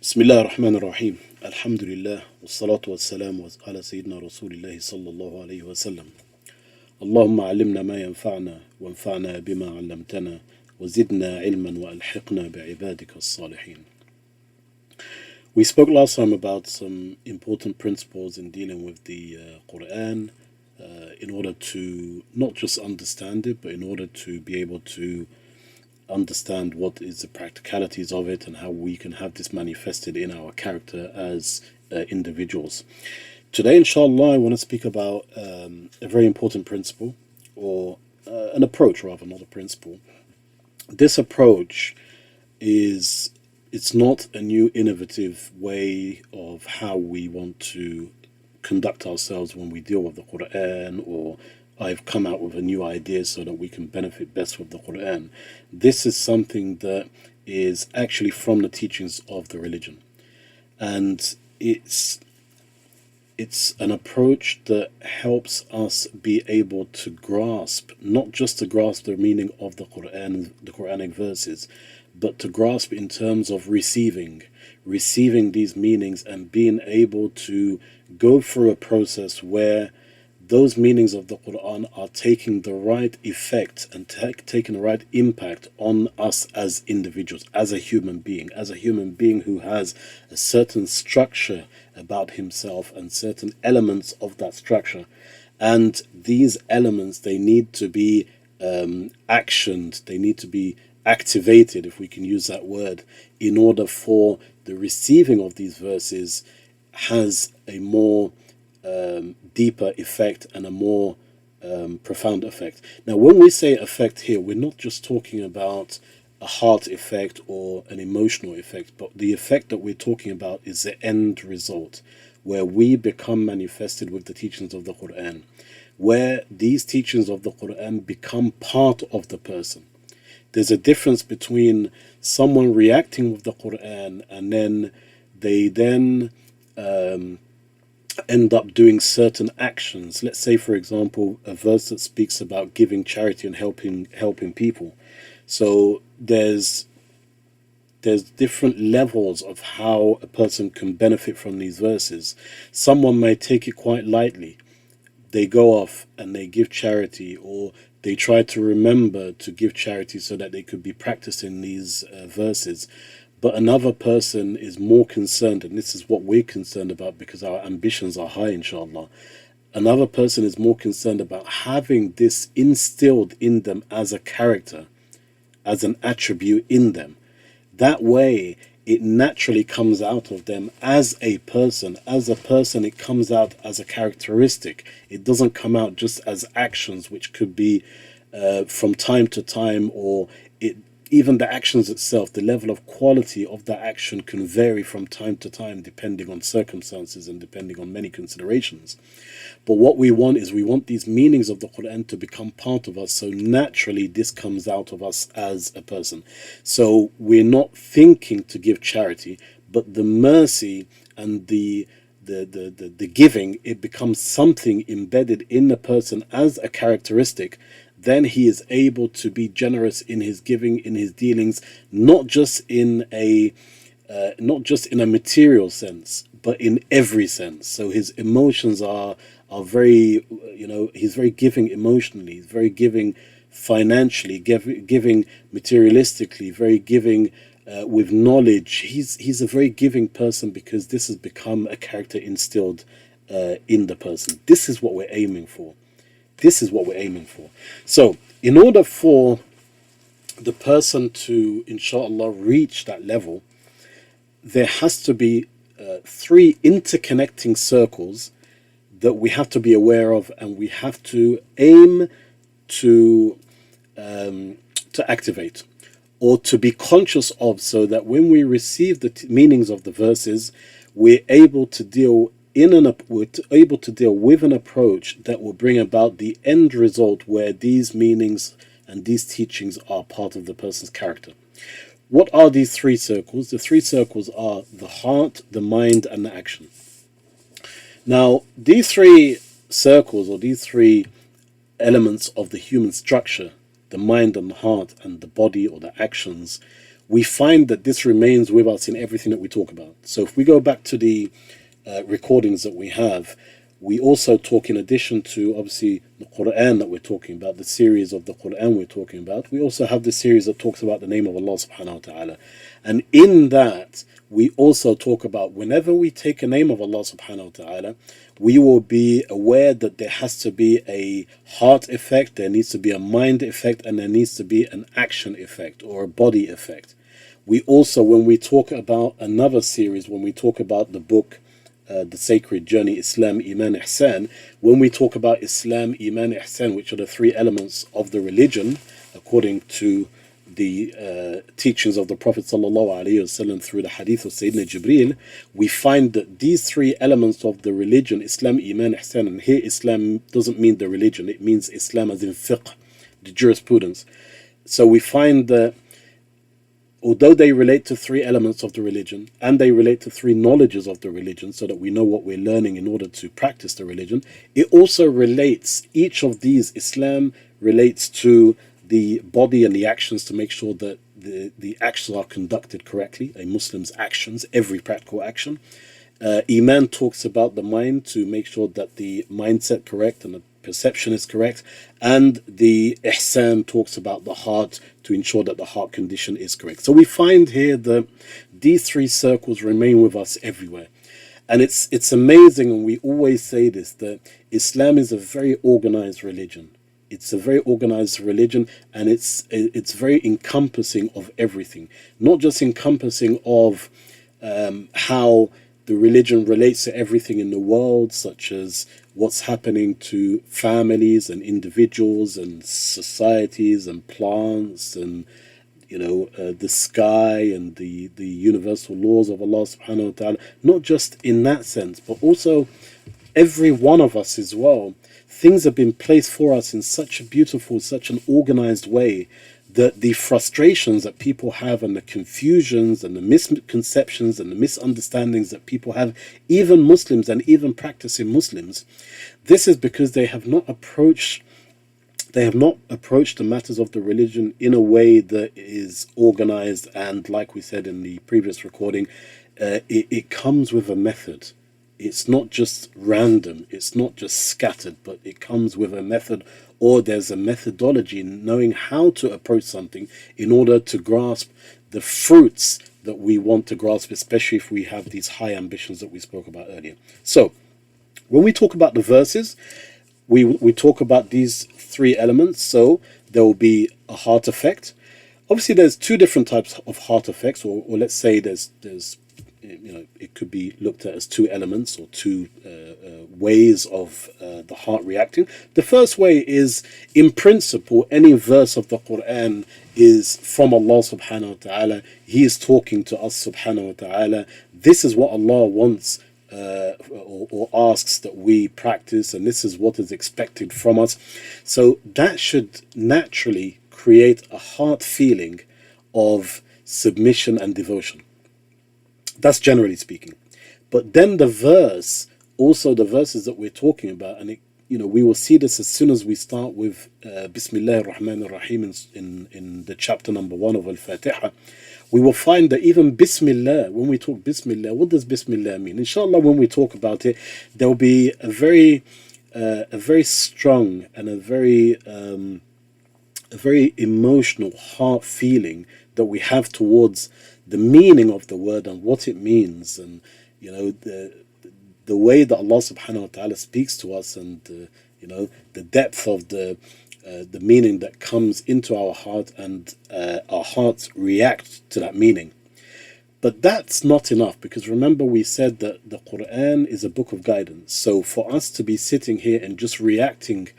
بسم الله الرحمن الرحيم الحمد لله والصلاة والسلام على سيدنا رسول الله صلى الله عليه وسلم. اللهم علمنا ما ينفعنا وانفعنا بما علمتنا وزدنا علما وألحقنا بعبادك الصالحين. We spoke last time about some important principles in dealing with the Quran in order to not just understand it, but in order to be able to understand what is the practicalities of it and how we can have this manifested in our character as individuals. Today, inshallah, I want to speak about a very important principle, or an approach rather, not a principle. This approach is, it's not a new innovative way of how we want to conduct ourselves when we deal with the Quran, or I've come out with a new idea so that we can benefit best with the Quran. This is something that is actually from the teachings of the religion. And it's an approach that helps us be able to grasp, not just to grasp the meaning of the Quran, the Quranic verses, but to grasp in terms of receiving these meanings and being able to go through a process where those meanings of the Quran are taking the right effect and taking the right impact on us as individuals, as a human being who has a certain structure about himself and certain elements of that structure. And these elements, they need to be actioned, they need to be activated, if we can use that word, in order for the receiving of these verses has a more deeper effect and a more profound effect. Now, when we say effect here, we're not just talking about a heart effect or an emotional effect, but the effect that we're talking about is the end result, where we become manifested with the teachings of the Quran, where these teachings of the Quran become part of the person. There's a difference between someone reacting with the Quran and then they end up doing certain actions. Let's say, for example, a verse that speaks about giving charity and helping people. So there's different levels of how a person can benefit from these verses. Someone might take it quite lightly. They go off and they give charity, or they try to remember to give charity so that they could be practicing these verses. But another person is more concerned, and this is what we're concerned about because our ambitions are high, inshallah. Another person is more concerned about having this instilled in them as a character, as an attribute in them. That way, it naturally comes out of them as a person. As a person, it comes out as a characteristic. It doesn't come out just as actions, which could be from time to time, or even the actions itself, the level of quality of that action can vary from time to time depending on circumstances and depending on many considerations. But what we want is we want these meanings of the Quran to become part of us, so naturally this comes out of us as a person. So we're not thinking to give charity, but the mercy and the giving, it becomes something embedded in the person as a characteristic. Then he is able to be generous in his giving, in his dealings, not just in a material sense, but in every sense. So his emotions are very, he's very giving emotionally, he's very giving financially, giving materialistically, very giving with knowledge. He's a very giving person because this has become a character instilled in the person. This is what we're aiming for. This is what we're aiming for. So, in order for the person to, inshallah, reach that level, there has to be three interconnecting circles that we have to be aware of, and we have to aim to activate or to be conscious of, so that when we receive the meanings of the verses, we're able to deal with an approach that will bring about the end result where these meanings and these teachings are part of the person's character. What are these three circles? The three circles are the heart, the mind, and the action. Now, these three circles, or these three elements of the human structure, the mind and the heart and the body or the actions, we find that this remains with us in everything that we talk about. So if we go back to the recordings that we have, we also talk, in addition to obviously the Quran that we're talking about, the series of the Quran we're talking about, we also have the series that talks about the name of Allah subhanahu wa ta'ala. And in that, we also talk about whenever we take a name of Allah subhanahu wa ta'ala, we will be aware that there has to be a heart effect, there needs to be a mind effect, and there needs to be an action effect or a body effect. We also, when we talk about another series, when we talk about the book, the sacred journey, Islam, Iman, Ihsan, when we talk about Islam, Iman, Ihsan, which are the three elements of the religion, according to the teachings of the Prophet ﷺ through the hadith of Sayyidina Jibreel, we find that these three elements of the religion, Islam, Iman, Ihsan, and here Islam doesn't mean the religion, it means Islam as in fiqh, the jurisprudence. So we find that although they relate to three elements of the religion and they relate to three knowledges of the religion so that we know what we're learning in order to practice the religion, it also relates, each of these, Islam relates to the body and the actions to make sure that the actions are conducted correctly, a Muslim's actions, every practical action. Iman talks about the mind to make sure that the mindset correct and the perception is correct, and the ihsan talks about the heart to ensure that the heart condition is correct. So we find here that these three circles remain with us everywhere. And it's amazing, and we always say this, that Islam is a very organized religion. It's a very organized religion, and it's very encompassing of everything. Not just encompassing of how the religion relates to everything in the world, such as what's happening to families and individuals and societies and plants and the sky and the universal laws of Allah subhanahu wa ta'ala. Not just in that sense, but also every one of us as well. Things have been placed for us in such a beautiful, such an organized way that the frustrations that people have and the confusions and the misconceptions and the misunderstandings that people have, even Muslims and even practicing Muslims, this is because they have not approached the matters of the religion in a way that is organized, and like we said in the previous recording, it comes with a method. It's not just random, it's not just scattered, but it comes with a method, or there's a methodology in knowing how to approach something in order to grasp the fruits that we want to grasp, especially if we have these high ambitions that we spoke about earlier. So when we talk about the verses, we talk about these three elements. So there will be a heart effect. Obviously there's two different types of heart effects, or let's say there's it could be looked at as two elements or two ways of the heart reacting. The first way is, in principle, any verse of the Quran is from Allah subhanahu wa ta'ala. He is talking to us subhanahu wa ta'ala. This is what Allah wants or asks that we practice, and this is what is expected from us. So that should naturally create a heart feeling of submission and devotion. That's generally speaking. But then the verse, also the verses that we're talking about, and we will see this as soon as we start with Bismillah ar-Rahman ar-Rahim in the chapter number 1 of Al-Fatiha. We will find that even Bismillah, when we talk Bismillah, what does Bismillah mean? Inshallah, when we talk about it, there will be a very strong and a very emotional heart feeling that we have towards the meaning of the word and what it means, and the way that Allah subhanahu wa ta'ala speaks to us, and the depth of the meaning that comes into our heart, and our hearts react to that meaning. But that's not enough, because remember we said that the Quran is a book of guidance. So for us to be sitting here and just reacting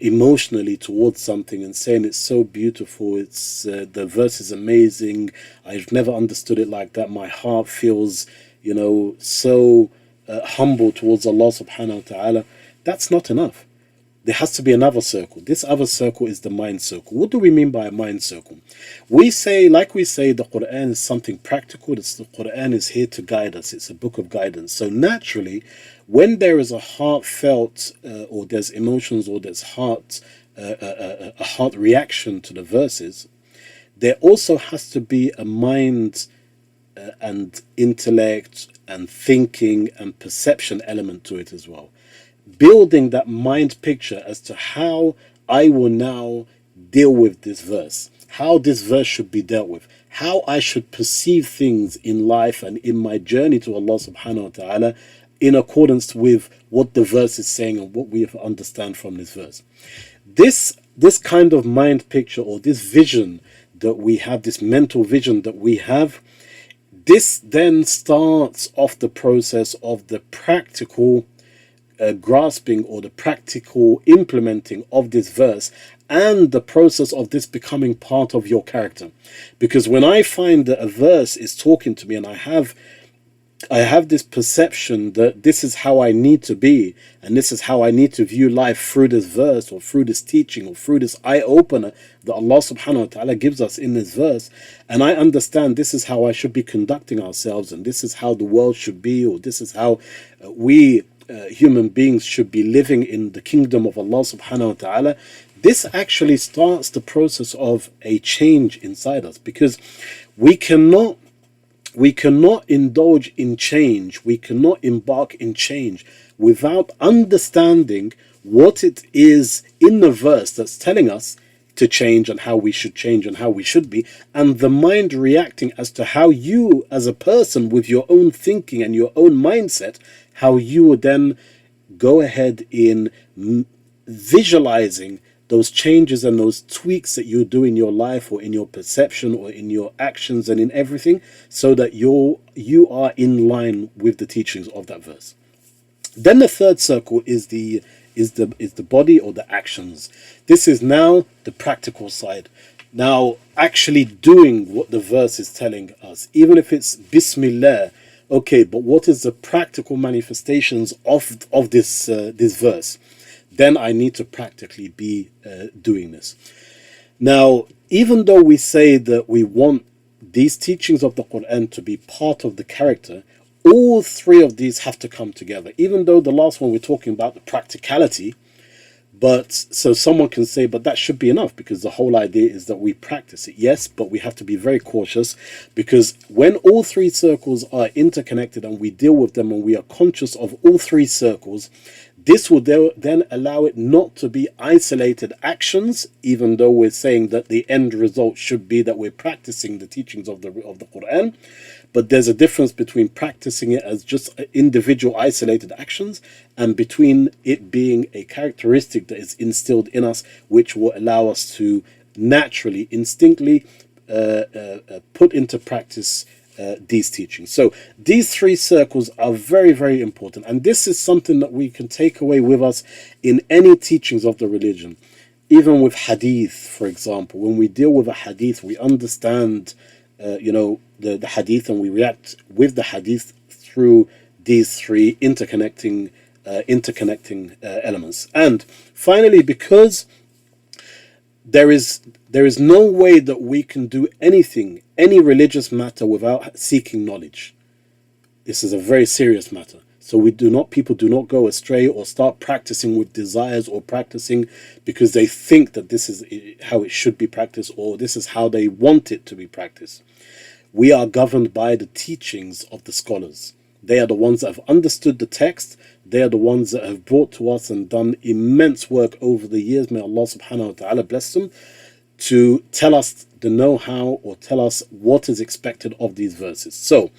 emotionally towards something and saying it's so beautiful, it's the verse is amazing, I've never understood it like that, my heart feels so humble towards Allah subhanahu wa ta'ala, that's not enough. There has to be another circle. This other circle is the mind circle. What do we mean by a mind circle? We say the Quran is something practical. The Quran is here to guide us. It's a book of guidance. So naturally, when there is a heartfelt or there's emotions or there's a heart reaction to the verses, there also has to be a mind and intellect and thinking and perception element to it as well. Building that mind picture as to how I will now deal with this verse, how this verse should be dealt with, how I should perceive things in life and in my journey to Allah subhanahu wa ta'ala in accordance with what the verse is saying and what we understand from this verse. This kind of mind picture, or this vision that we have, this mental vision that we have, this then starts off the process of the practical grasping or the practical implementing of this verse, and the process of this becoming part of your character. Because when I find that a verse is talking to me and I have this perception that this is how I need to be, and this is how I need to view life through this verse, or through this teaching, or through this eye-opener that Allah subhanahu wa ta'ala gives us in this verse, and I understand this is how I should be conducting ourselves, and this is how the world should be, or this is how we human beings should be living in the kingdom of Allah subhanahu wa ta'ala, this actually starts the process of a change inside us. Because we cannot indulge in change, we cannot embark in change without understanding what it is in the verse that's telling us to change, and how we should change, and how we should be, and the mind reacting as to how you as a person with your own thinking and your own mindset, how you would then go ahead in visualizing those changes and those tweaks that you do in your life, or in your perception, or in your actions, and in everything, so that you are in line with the teachings of that verse. Then the third circle is the body, or the actions. This is now the practical side. Now, actually doing what the verse is telling us, even if it's Bismillah. Okay, but what is the practical manifestations of this verse? Then I need to practically be doing this. Now, even though we say that we want these teachings of the Quran to be part of the character, all three of these have to come together. Even though the last one we're talking about the practicality, but so someone can say, but that should be enough, because the whole idea is that we practice it. Yes, but we have to be very cautious, because when all three circles are interconnected and we deal with them and we are conscious of all three circles, this will then allow it not to be isolated actions, even though we're saying that the end result should be that we're practicing the teachings of the Quran. But there's a difference between practicing it as just individual isolated actions, and between it being a characteristic that is instilled in us, which will allow us to naturally, instinctively put into practice these teachings. So these three circles are very, very important, and this is something that we can take away with us in any teachings of the religion. Even with hadith, for example, when we deal with a hadith, we understand the hadith, and we react with the hadith through these three interconnecting elements. And finally, because there is no way that we can do any religious matter without seeking knowledge. This is a very serious matter. So people do not go astray or start practicing with desires, or practicing because they think that this is how it should be practiced, or this is how they want it to be practiced. We are governed by the teachings of the scholars. They are the ones that have understood the text. They are the ones that have brought to us and done immense work over the years. May Allah subhanahu wa ta'ala bless them, to tell us the know-how, or tell us what is expected of these verses. So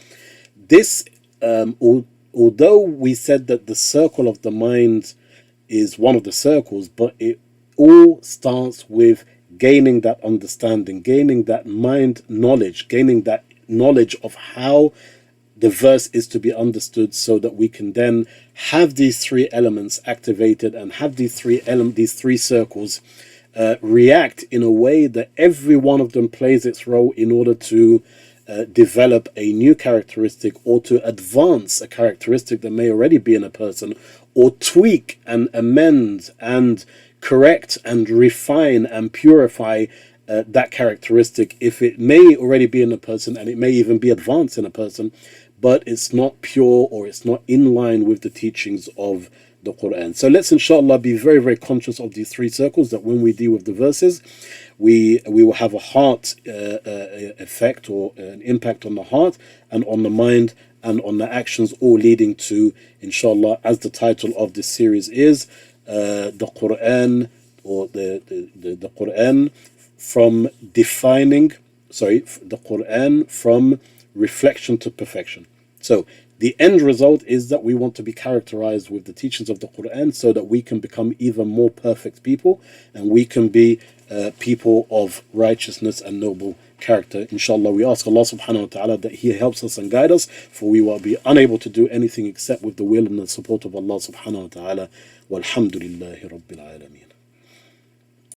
this, although we said that the circle of the mind is one of the circles, but it all starts with gaining that understanding, gaining that mind knowledge, gaining that knowledge of how the verse is to be understood, so that we can then have these three elements activated, and have these three circles react in a way that every one of them plays its role in order to develop a new characteristic, or to advance a characteristic that may already be in a person, or tweak and amend and correct and refine and purify that characteristic, if it may already be in a person, and it may even be advanced in a person, but it's not pure, or it's not in line with the teachings of the Quran. So let's inshallah be very, very conscious of these three circles, that when we deal with the verses, we will have a heart effect, or an impact on the heart and on the mind and on the actions, all leading to, inshallah, as the title of this series is, the Quran, or the Quran from the Quran from reflection to perfection. So the end result is that we want to be characterized with the teachings of the Quran, so that we can become even more perfect people, and we can be people of righteousness and noble character. Inshallah, we ask Allah subhanahu wa ta'ala that He helps us and guide us, for we will be unable to do anything except with the will and the support of Allah subhanahu wa ta'ala. Walhamdulillahi Rabbil Alameen.